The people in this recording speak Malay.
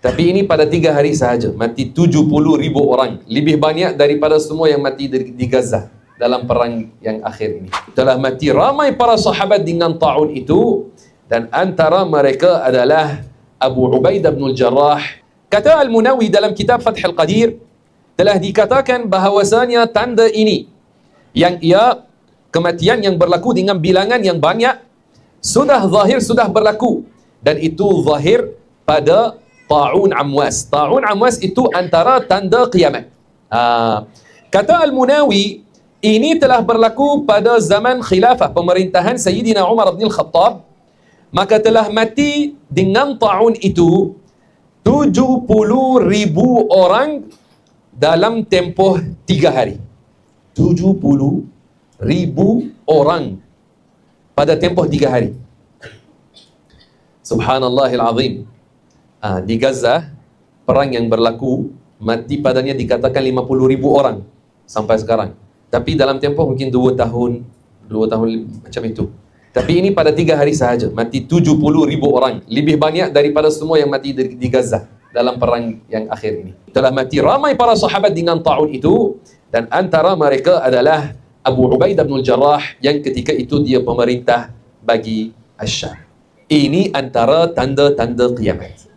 Tapi ini pada 3 hari sahaja. Mati 70,000 orang. Lebih banyak daripada semua yang mati di Gaza dalam perang yang akhir ini. Telah mati ramai para sahabat dengan ta'un itu. Dan antara mereka adalah Abu Ubaidah bin Al-Jarrah. Kata Al-Munawi dalam kitab Fath Al-Qadir, telah dikatakan bahawasanya tanda ini, yang ia kematian yang berlaku dengan bilangan yang banyak, sudah zahir, sudah berlaku. Dan itu zahir pada Ta'un Amwas. Ta'un Amwas itu antara tanda kiamat. Kata Al-Munawi, ini telah berlaku pada zaman khilafah, pemerintahan Sayyidina Umar bin Al-Khattab. Maka telah mati dengan ta'un itu 70,000 orang dalam tempoh 3 hari. 70,000 orang pada tempoh 3 hari. Subhanallahil azim. Di Gaza, perang yang berlaku, mati padanya dikatakan 50,000 orang sampai sekarang. Tapi dalam tempoh mungkin 2 tahun macam itu. Tapi ini pada 3 hari sahaja, mati 70,000 orang. Lebih banyak daripada semua yang mati di Gaza dalam perang yang akhir ini. Telah mati ramai para sahabat dengan ta'un itu. Dan antara mereka adalah Abu Ubaidah bin Al-Jarrah, yang ketika itu dia pemerintah bagi Asy-Syam. Ini antara tanda-tanda kiamat.